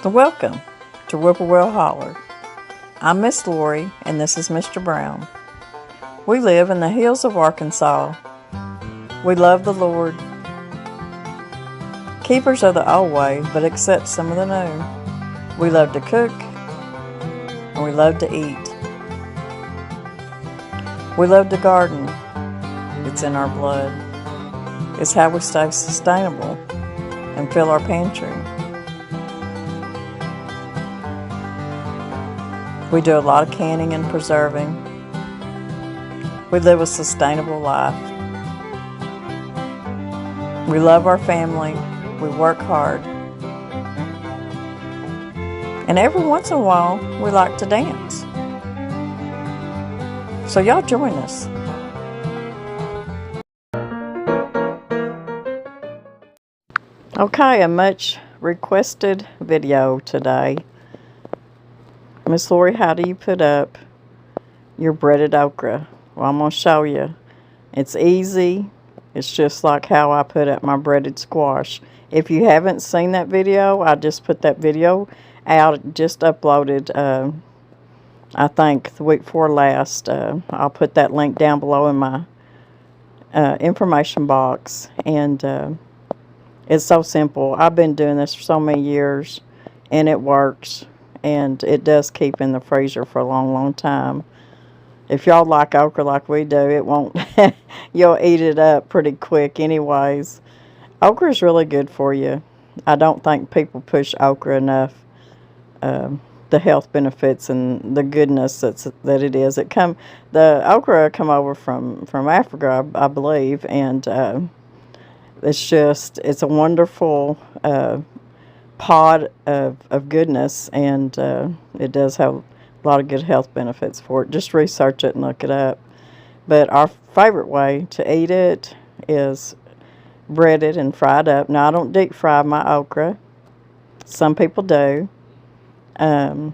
Welcome to Whippoorwill Holler. I'm Miss Lori and this is Mr. Brown. We live in the hills of Arkansas. We love the Lord. Keepers of the old way, but accept some of the new. We love to cook and we love to eat. We love to garden. It's in our blood. It's how we stay sustainable and fill our pantry. We do a lot of canning and preserving. We live a sustainable life. We love our family. We work hard. And every once in a while, we like to dance. So y'all join us. Okay, a much requested video today. Miss Lori, how do you put up your breaded okra? Well, I'm going to show you. It's easy. It's just like how I put up my breaded squash. If you haven't seen that video, I just put that video out, just uploaded, I think the week before last. I'll put that link down below in my information box. And it's so simple. I've been doing this for so many years, and it works. And it does keep in the freezer for a long, long time. If y'all like okra like we do, it won't, you'll eat it up pretty quick anyways. Okra is really good for you. I don't think people push okra enough. The health benefits and the goodness that it is. The okra come over from Africa, I believe, and it's a wonderful pod of goodness, and it does have a lot of good health benefits for it. Just research it and look it up. But our favorite way to eat it is breaded and fried up. Now, I don't deep fry my okra. Some people do. I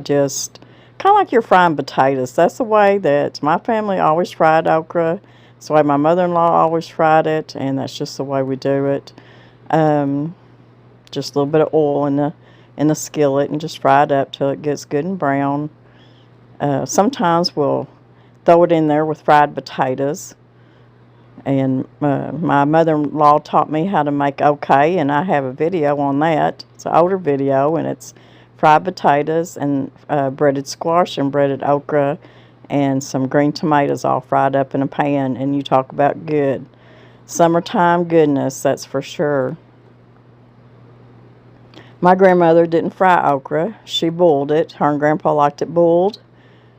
just kind of like you're frying potatoes. That's the way that my family always fried okra. That's the way my mother-in-law always fried it, and that's just the way we do it. Just a little bit of oil in the skillet and just fry it up till it gets good and brown. Sometimes we'll throw it in there with fried potatoes. And my mother-in-law taught me how to make okay, and I have a video on that. It's an older video, and it's fried potatoes and breaded squash and breaded okra and some green tomatoes all fried up in a pan. And you talk about good. Summertime goodness, that's for sure. My grandmother didn't fry okra. She boiled it. Her and Grandpa liked it boiled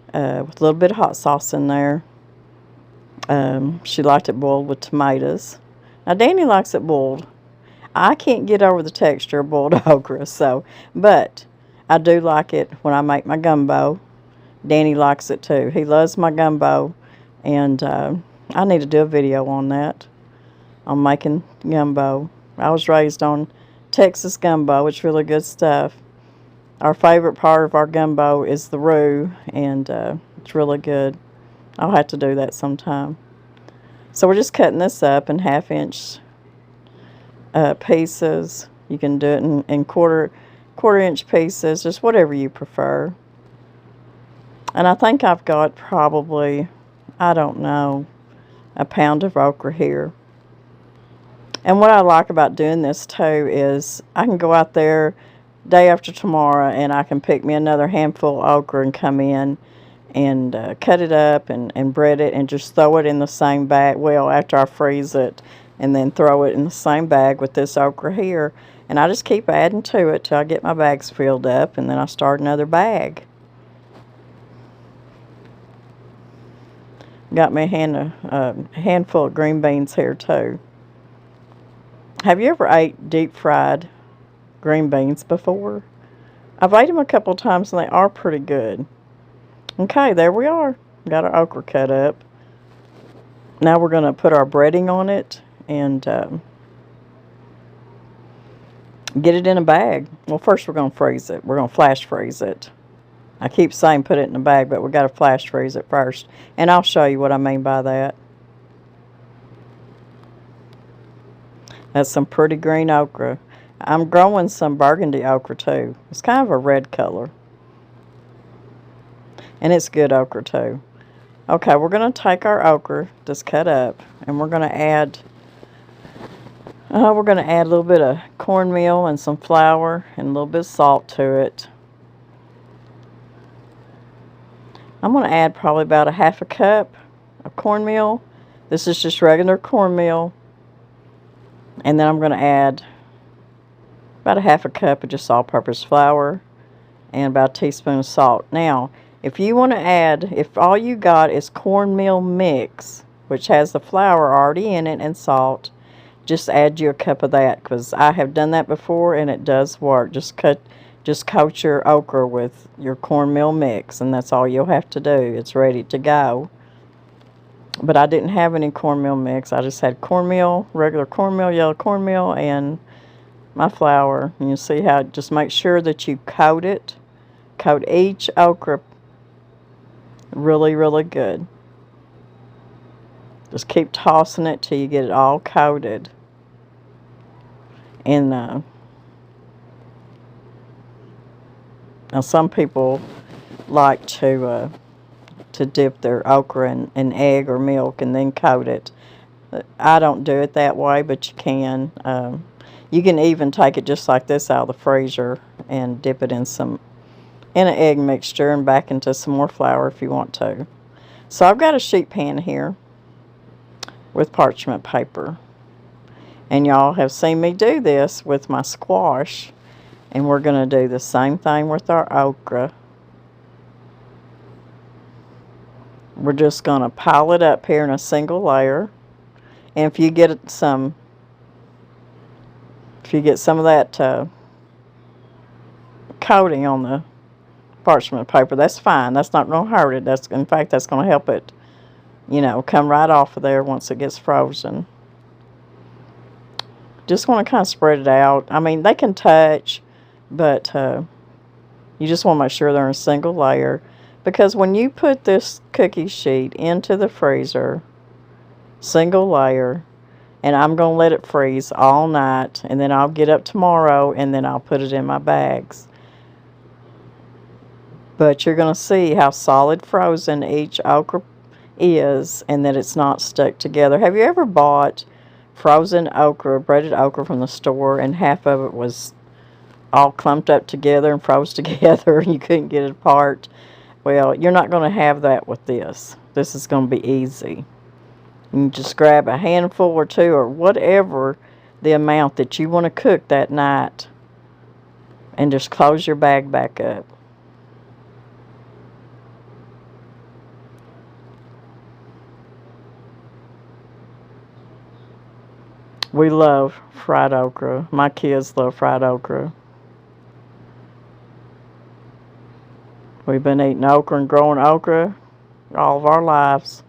with a little bit of hot sauce in there. She liked it boiled with tomatoes. Now, Danny likes it boiled. I can't get over the texture of boiled okra, but I do like it when I make my gumbo. Danny likes it too. He loves my gumbo, and I need to do a video on that, on making gumbo. I was raised on Texas gumbo. It's really good stuff. Our favorite part of our gumbo is the roux, and it's really good. I'll have to do that sometime. So we're just cutting this up in half-inch pieces. You can do it in quarter-inch pieces, just whatever you prefer. And I think I've got probably, I don't know, a pound of okra here. And what I like about doing this too is I can go out there day after tomorrow and I can pick me another handful of okra and come in and cut it up and bread it and just throw it in the same bag. Well, after I freeze it, and then throw it in the same bag with this okra here. And I just keep adding to it till I get my bags filled up, and then I start another bag. Got me a handful of green beans here too. Have you ever ate deep fried green beans before? I've ate them a couple of times and they are pretty good. Okay, there we are. Got our okra cut up. Now we're going to put our breading on it and get it in a bag. Well, first we're going to freeze it. We're going to flash freeze it. I keep saying put it in a bag, but we've got to flash freeze it first. And I'll show you what I mean by that. That's some pretty green okra. I'm growing some burgundy okra too. It's kind of a red color. And it's good okra too. Okay, we're going to take our okra that's cut up, and we're going to add a little bit of cornmeal and some flour and a little bit of salt to it. I'm going to add probably about a half a cup of cornmeal. This is just regular cornmeal. And then I'm going to add about a half a cup of just all-purpose flour and about a teaspoon of salt. Now, if you want to add, if all you got is cornmeal mix, which has the flour already in it and salt, just add you a cup of that, because I have done that before and it does work. Just coat your okra with your cornmeal mix, and that's all you'll have to do. It's ready to go. But I didn't have any cornmeal mix. I just had cornmeal, regular cornmeal, yellow cornmeal, and my flour. And you see how, just make sure that you coat it. Coat each okra really, really good. Just keep tossing it till you get it all coated. And now some people like to dip their okra in egg or milk and then coat it. I don't do it that way, but you can. You can even take it just like this out of the freezer and dip it in an egg mixture and back into some more flour if you want to. So I've got a sheet pan here with parchment paper. And y'all have seen me do this with my squash. And we're going to do the same thing with our okra. We're just going to pile it up here in a single layer. And if you get some of that coating on the parchment paper, that's fine. That's not going to hurt it. In fact, that's going to help it, come right off of there once it gets frozen. Just want to kind of spread it out. I mean, they can touch, but you just want to make sure they're in a single layer. Because when you put this cookie sheet into the freezer, single layer, and I'm going to let it freeze all night, and then I'll get up tomorrow, and then I'll put it in my bags. But you're going to see how solid frozen each okra is, and that it's not stuck together. Have you ever bought frozen okra, breaded okra from the store, and half of it was all clumped up together and froze together and you couldn't get it apart? Well, you're not going to have that with this. This is going to be easy. You just grab a handful or two or whatever the amount that you want to cook that night and just close your bag back up. We love fried okra. My kids love fried okra. We've been eating okra and growing okra all of our lives.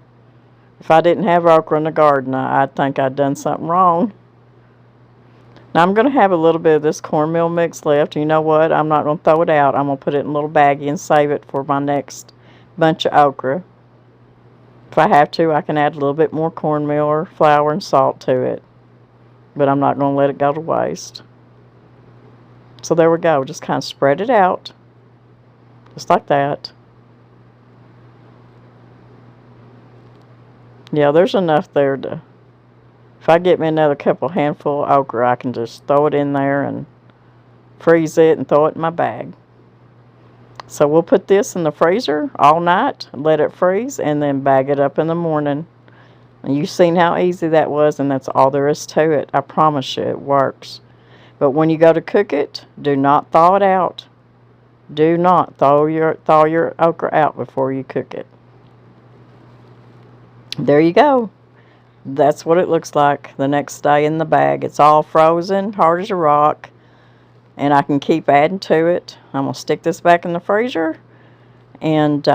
If I didn't have okra in the garden, I'd think I'd done something wrong. Now I'm going to have a little bit of this cornmeal mix left. You know what? I'm not going to throw it out. I'm going to put it in a little baggie and save it for my next bunch of okra. If I have to, I can add a little bit more cornmeal or flour and salt to it. But I'm not going to let it go to waste. So there we go. Just kind of spread it out. Just like that. Yeah, there's enough there to... If I get me another couple handful of okra, I can just throw it in there and freeze it and throw it in my bag. So we'll put this in the freezer all night, let it freeze, and then bag it up in the morning. And you've seen how easy that was, and that's all there is to it. I promise you, it works. But when you go to cook it, do not thaw it out. Do not thaw your okra out before you cook it. There you go. That's what it looks like the next day in the bag. It's all frozen, hard as a rock, and I can keep adding to it. I'm going to stick this back in the freezer, and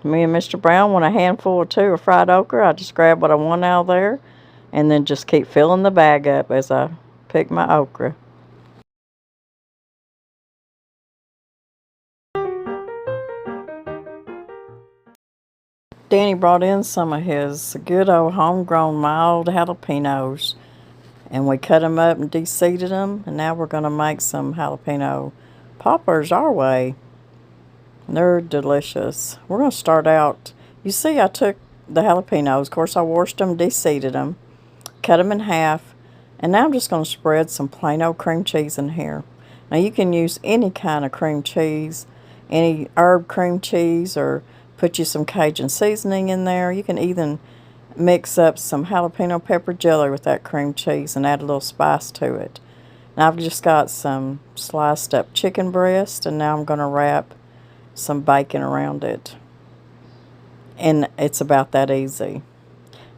me and Mr. Brown want a handful or two of fried okra. I just grab what I want out of there, and then just keep filling the bag up as I pick my okra. Danny brought in some of his good old homegrown mild jalapenos, And we cut them up and de-seeded them. And now we're going to make some jalapeno poppers our way. They're delicious. We're going to start out. You see, I took the jalapenos. Of course, I washed them, de-seeded them, cut them in half. And now I'm just going to spread some plain old cream cheese in here. Now, you can use any kind of cream cheese, any herb cream cheese, or put you some Cajun seasoning in there. You can even mix up some jalapeno pepper jelly with that cream cheese and add a little spice to it. Now, I've just got some sliced up chicken breast, and now I'm going to wrap some bacon around it. And it's about that easy.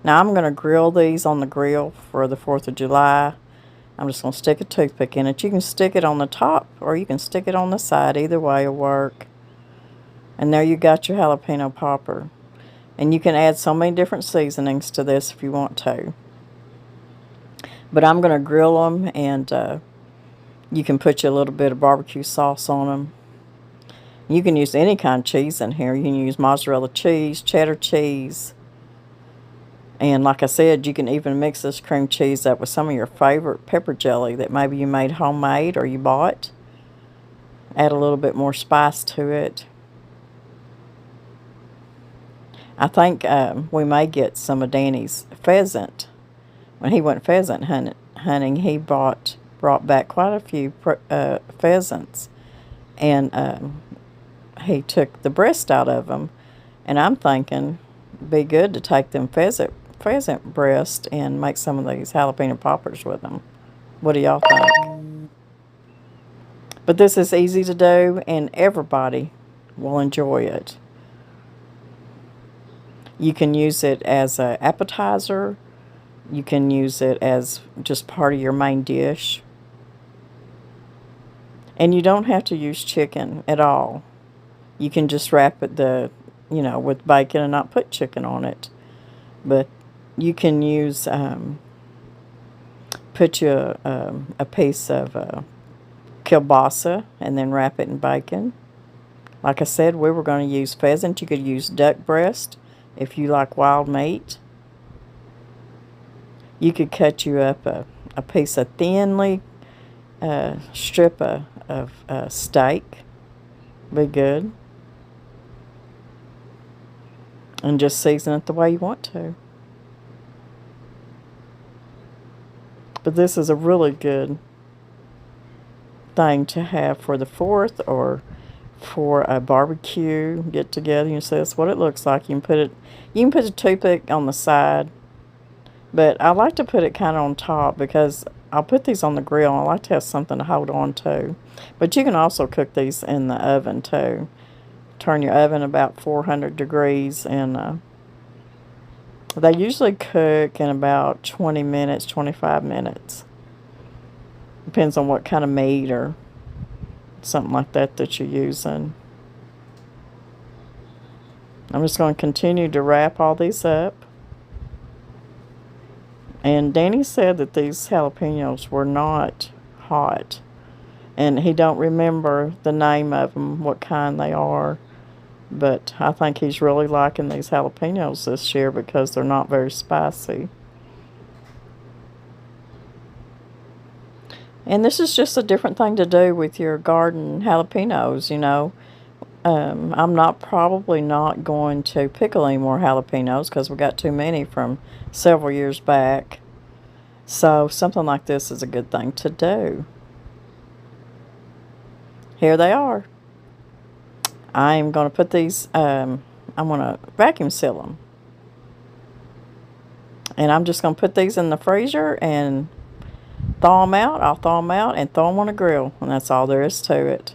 Now, I'm going to grill these on the grill for the 4th of July. I'm just going to stick a toothpick in it. You can stick it on the top or you can stick it on the side. Either way will work. And there you got your jalapeno popper. And you can add so many different seasonings to this if you want to. But I'm going to grill them, and you can put you a little bit of barbecue sauce on them. You can use any kind of cheese in here. You can use mozzarella cheese, cheddar cheese. And like I said, you can even mix this cream cheese up with some of your favorite pepper jelly that maybe you made homemade or you bought. Add a little bit more spice to it. I think we may get some of Danny's pheasant. When he went pheasant hunting, he brought back quite a few pheasants. And he took the breast out of them. And I'm thinking it'd be good to take them pheasant breast and make some of these jalapeno poppers with them. What do y'all think? But this is easy to do, and everybody will enjoy it. You can use it as an appetizer. You can use it as just part of your main dish. And you don't have to use chicken at all. You can just wrap it with bacon and not put chicken on it. But you can use, put you a piece of kielbasa and then wrap it in bacon. Like I said, we were going to use pheasant. You could use duck breast if you like wild meat. You could cut you up a piece of thinly strip of steak. Be good. And just season it the way you want to. But this is a really good thing to have for the 4th or for a barbecue get together. You see, that's what it looks like. You can put a toothpick on the side, but I like to put it kind of on top because I'll put these on the grill. I like to have something to hold on to. But you can also cook these in the oven too. Turn your oven about 400 degrees, and they usually cook in about 20 minutes, 25 minutes. Depends on what kind of meat or something like that you're using. I'm just going to continue to wrap all these up. And Danny said that these jalapenos were not hot. And he don't remember the name of them, what kind they are. But I think he's really liking these jalapenos this year because they're not very spicy. And this is just a different thing to do with your garden jalapenos, you know. I'm probably not going to pickle any more jalapenos because we got too many from several years back. So something like this is a good thing to do. Here they are. I'm going to put these, I'm going to vacuum seal them. And I'm just going to put these in the freezer and thaw them out. I'll thaw them out and throw them on a grill. And that's all there is to it.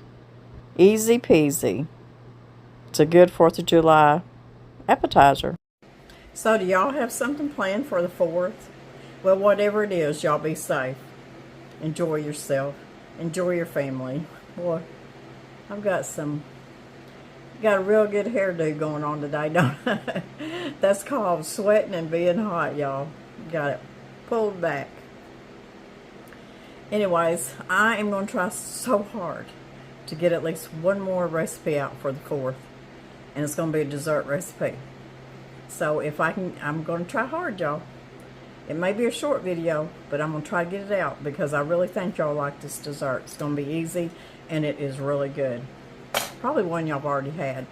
Easy peasy. It's a good 4th of July appetizer. So do y'all have something planned for the 4th? Well, whatever it is, y'all be safe. Enjoy yourself. Enjoy your family. Boy, I've got a real good hairdo going on today, don't I? That's called sweating and being hot, y'all. Got it pulled back. Anyways, I am going to try so hard to get at least one more recipe out for the 4th. And it's going to be a dessert recipe. So if I can, I'm going to try hard, y'all. It may be a short video, but I'm going to try to get it out because I really think y'all like this dessert. It's going to be easy, and it is really good. Probably one y'all have already had.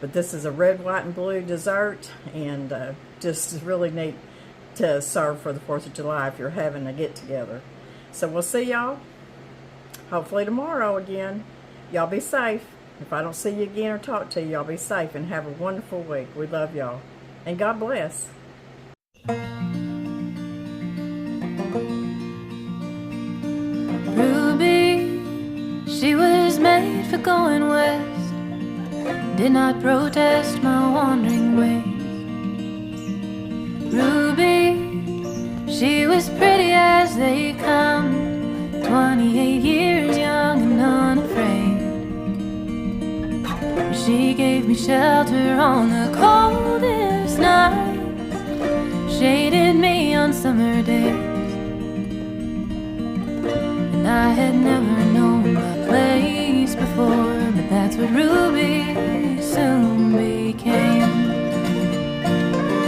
But this is a red, white, and blue dessert, and just really neat to serve for the 4th of July if you're having a get-together. So we'll see y'all hopefully tomorrow again. Y'all be safe. If I don't see you again or talk to you, y'all be safe and have a wonderful week. We love y'all. And God bless. Ruby, she was made for going west, did not protest my wandering ways. Ruby, she was pretty as they come, 28 years young and unafraid. She gave me shelter on the coldest night, shaded me on summer days, and I had never known